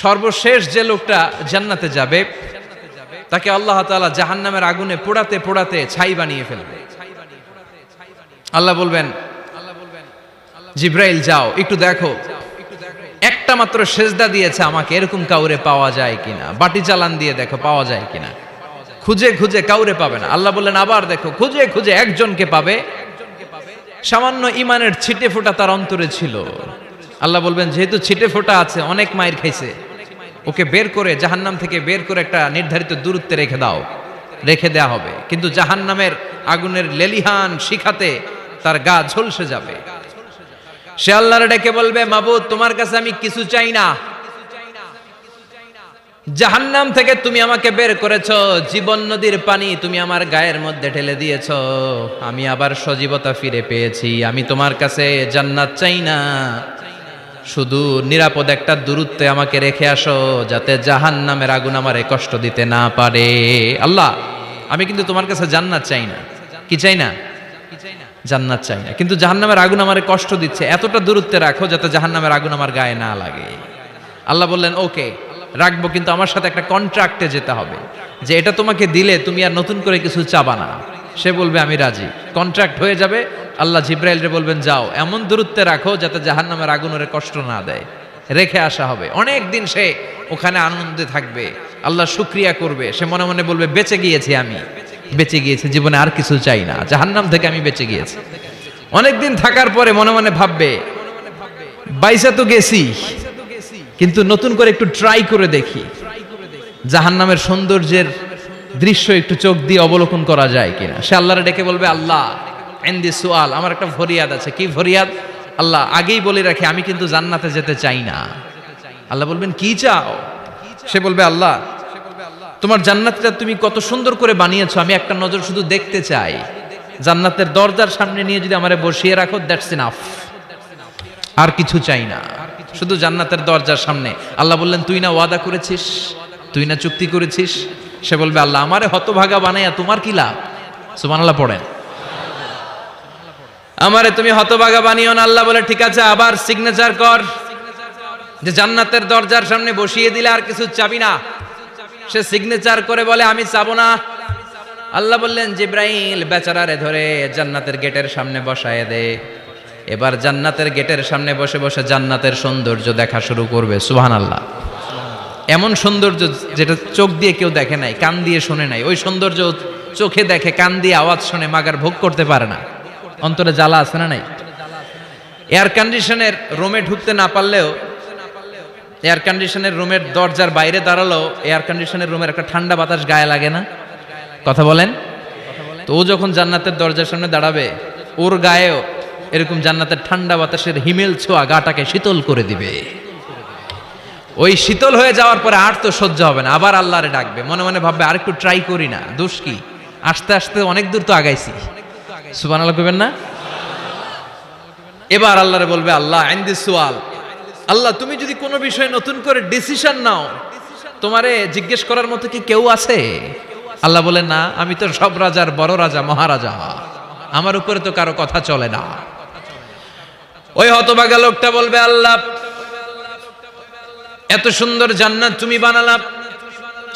সর্বশেষ যে লোকটা জান্নাতে যাবে তাকে আল্লাহ তাআলা জাহান্নামের আগুনে পোড়াতে পোড়াতে ছাই বানিয়ে ফেলবে। আল্লাহ বলবেন, জিব্রাইল যাও একটু দেখো, একটা মাত্র সেজদা দিয়েছে আমাকে, এরকম কাউরে পাওয়া যায় কিনা। বাটি চালান দিয়ে দেখো পাওয়া যায় কিনা। খুঁজে খুঁজে কাউরে পাবে না। আল্লাহ বললেন আবার দেখো, খুঁজে খুঁজে একজনকে পাবে, সামান্য ইমানের ছিটে ফোঁটা তার অন্তরে ছিল। আল্লাহ বলবেন যেহেতু ছিটে ফোঁটা আছে, অনেক মায়ের খাইছে, ওকে বের করে জাহান্নাম থেকে বের করে একটা নির্ধারিত দূরত্বে রেখে দাও। রেখে দেয়া হবে, কিন্তু জাহান্নামের আগুনের লেলিহান শিখাতে তার গা ঝলসে যাবে। সে আল্লাহর ডেকে বলবে, মাবুদ তোমার কাছে আমি কিছু চাই না, জাহান্নাম থেকে তুমি আমাকে বের করেছো, জীবন নদীর পানি তুমি আমার গায়ের মধ্যে ঢেলে দিয়েছো, আমি আবার সজীবতা ফিরে পেয়েছি। আমি তোমার কাছে জান্নাত চাই না, শুধু নিরাপদ একটা দূরত্বে আমাকে রেখে আসো, যাতে জাহান্নামের আগুন আমারে কষ্ট দিতে না পারে। আল্লাহ আমি কিন্তু তোমার কাছে জান্নাত চাই না। কি চাই না? জান্নাত চাই না, কিন্তু জাহান্নামের আগুন আমারে কষ্ট দিচ্ছে, এতটা দূরত্বে রাখো যাতে জাহান্নামের আগুন আমার গায়ে না লাগে। আল্লাহ বললেন ওকে রাখবো, কিন্তু আমার সাথে একটা কন্ট্রাক্টে যেতে হবে, যে এটা তোমাকে দিলে তুমি আর নতুন করে কিছু চাবা না। সে বলবে আমি রাজি, কন্ট্রাক্ট হয়ে যাবে। আল্লাহ জিব্রাইলরে বলবেন যাও এমন দূরত্বে রাখো যাতে জাহান্নামের আগুন ওরে কষ্ট না দেয়। রেখে আসা হবে, অনেক দিন সে ওখানে আনন্দে থাকবে, আল্লাহ শুকরিয়া করবে। সে মনে মনে বলবে বেঁচে গিয়েছি, আমি বেঁচে গিয়েছি, জীবনে আর কিছু চাই না, জাহান্নাম থেকে আমি বেঁচে গিয়েছি। অনেকদিন থাকার পরে মনে মনে ভাববে বাইসা তো গেছি, কিন্তু নতুন করে একটু ট্রাই করে দেখি, জাহান্নামের সৌন্দর্যের দৃশ্য একটু চোখ দিয়ে অবলোকন করা যায় কিনা। সে আল্লাহরে ডেকে বলবে আল্লাহ ইনদি সুআল, আমার একটা ফরিয়াদ আছে। কি ফরিয়াদ? আল্লাহ আগেই বলে রাখি আমি কিন্তু জান্নাতে যেতে চাই না। আল্লাহ বলবেন কি চাও? সে বলবে আল্লাহ তোমার জান্নাতটা তুমি কত সুন্দর করে বানিয়েছো, আমি একটা নজর শুধু দেখতে চাই। জান্নাতের দরজার সামনে নিয়ে যদি আমারে বসিয়ে রাখো, দ্যাটস ইনাফ, আর কিছু চাই না, শুধু জান্নাতের দরজার সামনে। আল্লাহ বললেন তুই না ওয়াদা করেছিস, তুই না চুক্তি করেছিস। সে বলবে আল্লাহ আমারে হতভাগা বানাইয়া তোমার কি লাভ? সুবহানাল্লাহ পড়েন। আমারে তুমি হতভাগা বানিও না। আল্লাহ বলে ঠিক আছে, আবার সিগনেচার কর যে জান্নাতের দরজার সামনে বসিয়ে দিলে আর কিছু চাবি না। সে সিগনেচার করে বলে আমি চাবো না। আল্লাহ বললেন জিব্রাইল বেচারারে ধরে জান্নাতের গেটের সামনে বসায় দে। এবার জান্নাতের গেটের সামনে বসে বসে জান্নাতের সৌন্দর্য দেখা শুরু করবে। সুবহানাল্লাহ। এমন সৌন্দর্য যেটা চোখ দিয়ে কেউ দেখে নাই, কান দিয়ে শোনে নাই। ওই সৌন্দর্য চোখে দেখে, কান দিয়ে আওয়াজ শুনে, মাগার ভোগ করতে পারে না। অন্তরে জ্বালা আছে না নাই? এয়ার কন্ডিশনের রুমে ঢুকতে না পারলেও, এয়ার কন্ডিশনের রুমের দরজার বাইরে দাঁড়ালো, এয়ার কন্ডিশনের রুমের একটা ঠান্ডা বাতাস গায়ে লাগে না? কথা বলেন তো। ও যখন জান্নাতের দরজার সামনে দাঁড়াবে, ওর গায়েও এরকম জান্নাতের ঠান্ডা বাতাসের হিমেল ছোঁয়া গাটাকে শীতল করে দিবে। ওই শীতল হয়ে যাওয়ার পরে আর তো সহ্য হবে না, আবার আল্লাহরে ডাকবে। মনে মনে ভাববে আর একটু ট্রাই করি না, দোষ কি, আস্তে আস্তে অনেক দূর তো আগাইছি। সুবহানাল্লাহ কইবেন না? এবার আল্লাহরে বলবে আল্লাহ ইনদি সুআল, আল্লাহ তুমি যদি কোনো বিষয়ে নতুন করে ডিসিশন নাও, তোমারে জিজ্ঞেস করার মতো কি কেউ আছে? আল্লাহ বলে না, আমি তো সব রাজার বড় রাজা, মহারাজা, আমার উপরে তো কারো কথা চলে না। ওই হতভাগা লোকটা বলবে আল্লাহ এত সুন্দর জান্নাত তুমি বানালা,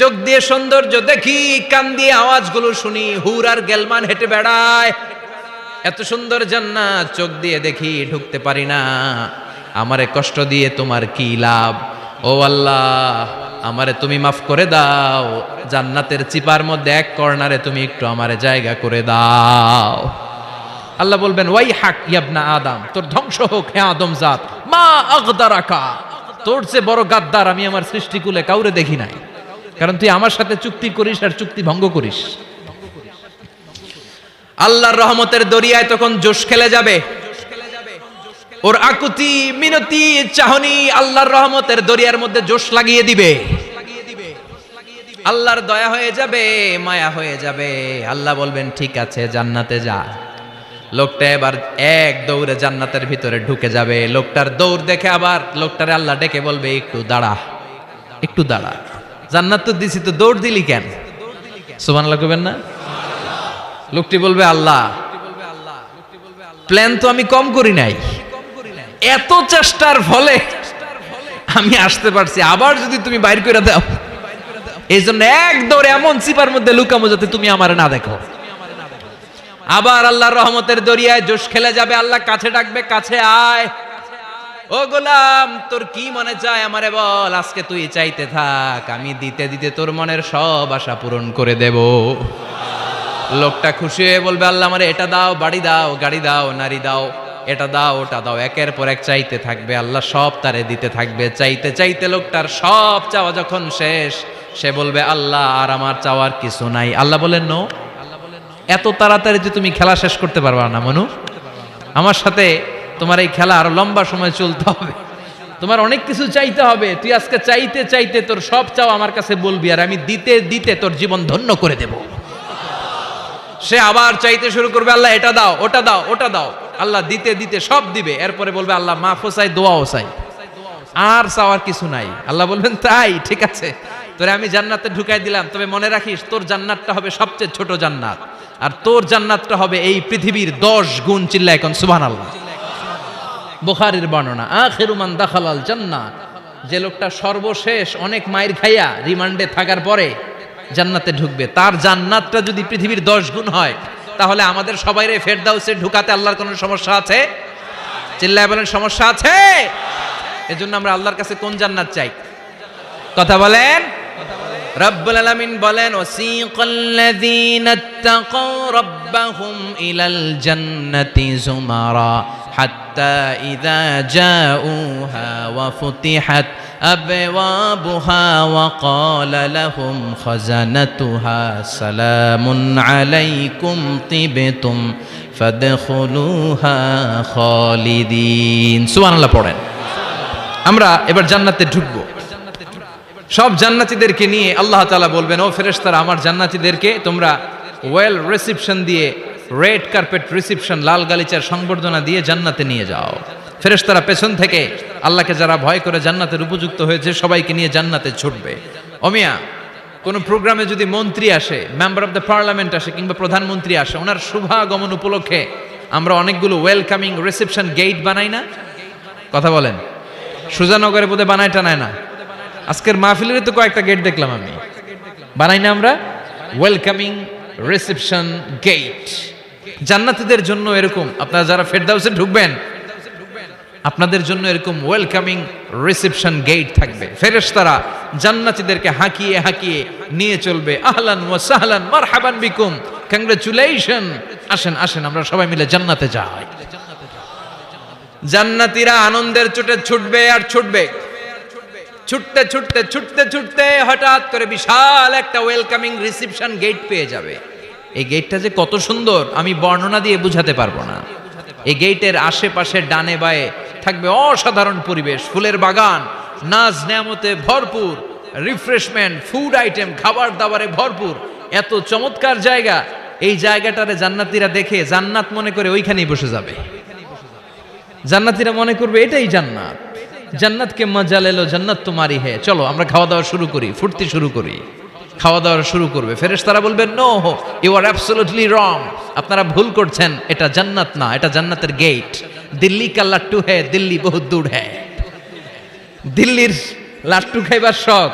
চোখ দিয়ে সৌন্দর্য দেখি, কান দিয়ে আওয়াজগুলো শুনি, হুর আর গেলমান হেঁটে বেড়ায়, এত সুন্দর জান্নাত চোখ দিয়ে দেখি, ঢুকতে পারি না, আমারে কষ্ট দিয়ে তোমার কি লাভ? ও আল্লাহ আমারে তুমি মাফ করে দাও, জান্নাতের চিপার মধ্যে এক কর্নারে তুমি একটু আমারে জায়গা করে দাও। আল্লাহ বলবেন ওয়াই হাক ইয়াবনা আদম, তোর ধ্বংস হোক হে আদম জাত, মা আগদারাকা, তোর চেয়ে বড় গাদ্দার আমি আমার সৃষ্টিকুলে কাউরে দেখি নাই, কারণ তুই আমার সাথে চুক্তি করিস আর চুক্তি ভঙ্গ করিস। আল্লাহর রহমতের দরিয়ায় তখন জোশ খেলে যাবে, ওর আকুতি মিনতি চাহনি আল্লাহর রহমতের দরিয়ার মধ্যে জোশ লাগিয়ে দিবে। আল্লাহর দয়া হয়ে যাবে, মায়া হয়ে যাবে। আল্লাহ বলবেন ঠিক আছে জান্নাতে যা। লোকটা এবার এক দৌড়ে জান্নাতের ভিতরে ঢুকে যাবে। লোকটার দৌড় দেখে আবার লোকটারে আল্লাহ ডেকে বলবে একটু দাঁড়া, একটু দাঁড়া, জান্নাত তো দিছি, তো দৌড় দিলি কেন? সুবহানাল্লাহ কইবেন না? লোকটি বলবে আল্লাহ প্ল্যান তো আমি কম করি নাই, এত চেষ্টার ফলে আমি আসতে পারছি, আবার যদি তুমি বাইর করে দাও, এই জন্য এক দৌড়ে এমন চিপার মধ্যে লুকামো যাতে তুমি আমার না দেখো। আবার আল্লাহর রহমতের দরিয়ায় জোশ খেলে যাবে, আল্লাহ কাছে ডাকবে, কাছে আয়, ও গোলাম তোর কি মনে চায় আমারে বল, আজকে তুই চাইতে থাক, আমি দিতে দিতে তোর মনের সব আশা পূরণ করে দেব। লোকটা খুশি হয়ে বলবে, আল্লাহ আমারে এটা দাও, বাড়ি দাও, গাড়ি দাও, নারী দাও, এটা দাও, ওটা দাও, একের পর এক চাইতে থাকবে, আল্লাহ সব তারে দিতে থাকবে। চাইতে চাইতে লোকটার সব চাওয়া যখন শেষ, সে বলবে, আল্লাহ আর আমার চাওয়ার কিছু নাই। আল্লাহ বলেন, নো, এত তাড়াতাড়ি যে তুমি খেলা শেষ করতে পারবা না মনু, আমার সাথে তোমার এই খেলা আরো লম্বা সময় চলতে হবে, তোমার অনেক কিছু চাইতে হবে। তুই আজকে চাইতে চাইতে তোর সব চাও আমার কাছে বলবি, আর আমি দিতে দিতে তোর জীবন ধন্য করে দেব। সে আবার চাইতে শুরু করবে, আল্লাহ এটা দাও, ওটা দাও, ওটা দাও, আল্লাহ দিতে দিতে সব দিবে। এরপরে বলবে, আল্লাহ মাফও চাই, দোয়াও চাই, আর চাওয়ার কিছু নাই। আল্লাহ বলবেন, তাই ঠিক আছে, তোরে আমি জান্নাতে ঢুকাই দিলাম, তবে মনে রাখিস তোর জান্নাতটা হবে সবচেয়ে ছোট জান্নাত, আর তোর জান্নাতটা হবে এই পৃথিবীর 10 গুণ। চিল্লায় এখন সুবহানাল্লাহ। বুখারীর বর্ণনা, আখিরু মান দাখালাল জান্নাহ, যে লোকটা সর্বশেষ অনেক মাইর খাইয়া রিমান্ডে থাকার পরে জান্নাতে ঢুকবে, তার জান্নাতটা যদি পৃথিবীর 10 গুণ হয়, তাহলে আমাদের সবাইরে ফেরদাউসে ঢুকাতে আল্লাহর কোনো সমস্যা আছে? চিল্লায় বলেন, সমস্যা আছে? এজন্য আমরা আল্লাহর কাছে কোন জান্নাত চাই? কথা বলেন। রব্বুল আলামিন বলেন, ওয়াসিকাল্লাযীনা ইত্তাকাউ রাব্বাহুম ইলাল জান্নাতি যুমারা হাত্তা ইযা জাউহা ওয়া ফুতিহাত আবওয়াবুহা ওয়া ক্বালা লাহুম খাজানাতুহা সালামুন আলাইকুম তিবতুম ফাদখুলুহা খালিদিন। সুবহানাল্লাহ পড়েন। আমরা এবার জান্নাতে ঢুকবো। সব জান্নাতীদেরকে নিয়ে আল্লাহ তাআলা বলবেন, ও ফেরেশতারা, আমার জান্নাতীদেরকে তোমরা ওয়েল রিসেপশন দিয়ে, রেড কার্পেট রিসেপশন, লাল গালিচার সংবর্ধনা দিয়ে জান্নাতে নিয়ে যাও। ফেরেশতারা পেছন থেকে আল্লাহকে যারা ভয় করে জান্নাতের উপযুক্ত হয়েছে সবাইকে নিয়ে জান্নাতে ছুটবে। অমিয়া, কোন প্রোগ্রামে যদি মন্ত্রী আসে, মেম্বার অফ দ্য পার্লামেন্ট আসে, কিংবা প্রধানমন্ত্রী আসে, ওনার শুভাগমন উপলক্ষে আমরা অনেকগুলো ওয়েলকামিং রিসেপশন গেট বানাই না? কথা বলেন। সুজানগরে বোধহয় বানায় টানায় না? আজকের মাহফিলের তো কয়েকটা গেট দেখলাম আমি, বানাই না আমরা? Welcoming reception gate. জান্নাতীদের জন্য এরকম, আপনারা যারা ফেরদাউসে ঢুকবেন আপনাদের জন্য এরকম ওয়েলকামিং রিসেপশন গেট থাকবে। ফেরেশতারা জান্নাতীদেরকে হাঁকিয়ে হাঁকিয়ে নিয়ে চলবে, আহলান ওয়া সাহলান মারহাবান বিকুম, কংগ্রাচুলেশন, আসেন আসেন আমরা সবাই মিলে জান্নাতে যাই। জান্নাতীরা আনন্দের চোটে ছুটবে আর ছুটবে, ছুটতে ছুটতে ছুটতে ছুটতে হঠাৎ করে বিশাল একটা ওয়েলকামিং রিসেপশন গেট পেয়ে যাবে। এই গেটটা যে কত সুন্দর আমি বর্ণনা দিয়ে বুঝাতে পারবো না। এই গেটের আশেপাশে ডানে বায়ে থাকবে অসাধারণ পরিবেশ, ফুলের বাগান, নাজ নেয়ামতে ভরপুর, রিফ্রেশমেন্ট, ফুড আইটেম, খাবার দাবারে ভরপুর, এত চমৎকার জায়গা। এই জায়গাটারে জান্নাতীরা দেখে জান্নাত মনে করে ওইখানেই বসে যাবে। জান্নাতীরা মনে করবে এটাই জান্নাত, জান্নাতকে মজা লেলো, জান্নাত তোমারই হে, চলো আমরা খাওয়া দাওয়া শুরু করি, ফুর্তি শুরু করি। খাওয়া দাওয়া শুরু করবে। ফেরেশতারা বলবেন, no, you are absolutely wrong, আপনারা ভুল করছেন, এটা জান্নাত না, এটা জান্নাতের গেট। দিল্লি কা লাট্টু হে, দিল্লি বহুত দূর হে। দিল্লির লাট্টু খাইবার শখ,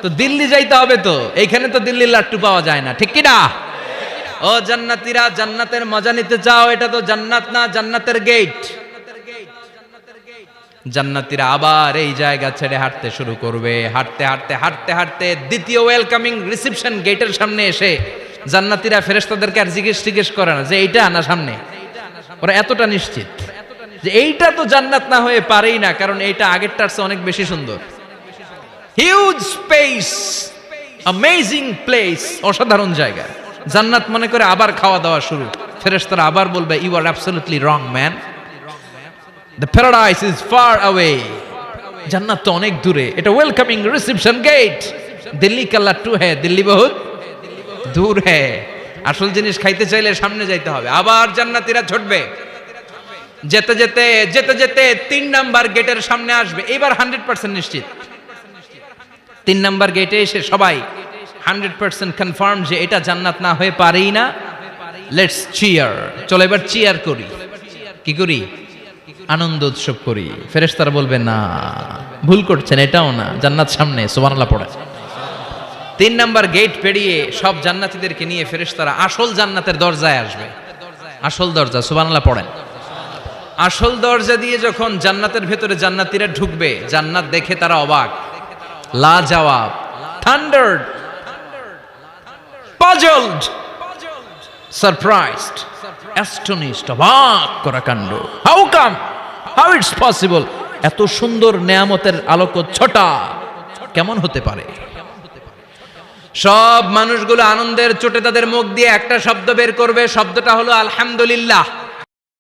তো দিল্লি যাইতে হবে, তো এইখানে তো দিল্লির লাট্টু পাওয়া যায় না, ঠিক কি না? ও জান্নাতীরা, জান্নাতের মজা নিতে চাও? এটা তো জান্নাত না, জান্নাতের গেট। জান্নাতীরা আবার এই জায়গা ছেড়ে হাঁটতে শুরু করবে। হাঁটতে হাঁটতে হাঁটতে হাঁটতে দ্বিতীয় ওয়েলকামিং রিসেপশন গেটের সামনে এসে জান্নাতীরা ফেরেশতাদেরকে আর জিজ্ঞেস করে না যে এইটা না সামনে, ওরা এতটা নিশ্চিত যে এইটা তো জান্নাত না হয়ে পারেই না, কারণ এইটা আগেরটার চেয়ে অনেক বেশি সুন্দর। হিউজ স্পেস, অ্যামেজিং প্লেস, অসাধারণ জায়গা। জান্নাত মনে করে আবার খাওয়া দাওয়া শুরু। ফেরেশতারা আবার বলবে, you are absolutely wrong man, the paradise is far away, জান্নাত তো অনেক দূরে, এটা ওয়েলকামিং রিসেপশন গেট। দিল্লি কা লাট্টু হে, দিল্লি বহুত দূর হে। আসল জিনিস খাইতে চাইলে সামনে যাইতে হবে। আবার জান্নাতীরা ছুটবে, যেতে যেতে যেতে যেতে 3 নাম্বার গেটের সামনে আসবে। এবার 100% নিশ্চিত 3 নাম্বার গেটে এসে সবাই 100% কনফার্ম যে এটা জান্নাত না হয়ে পারেই না। লেটস চিয়ার, চলো এবার চিয়ার করি। কি করি? আনন্দ উৎসব করি, ফেরেশতারা বলবে না, ভুল করছেন, এটাও না, জান্নাত সামনে, সুবহানাল্লাহ পড়ে। 3 নাম্বার গেট পেরিয়ে সব জান্নাতীদেরকে নিয়ে ফেরেশতারা আসল জান্নাতের দরজায় আসবে। আসল দরজা, সুবহানাল্লাহ পড়েন। আসল দরজা দিয়ে যখন জান্নাতের ভেতরে জান্নাতীরা ঢুকবে, জান্নাত দেখে তারা অবাক, লাজবাব, থান্ডার্ড, পাজলড, সারপ্রাইজড, অ্যাস্টনিশড, অবাক করা কাণ্ড। How come, how it's possible, এত সুন্দর নেয়ামতের আলোকচ্ছটা কেমন হতে পারে? সব মানুষগুলো আনন্দের চোটে তাদের মুখ দিয়ে একটা শব্দ বের করবে, শব্দটা হলো আলহামদুলিল্লাহ।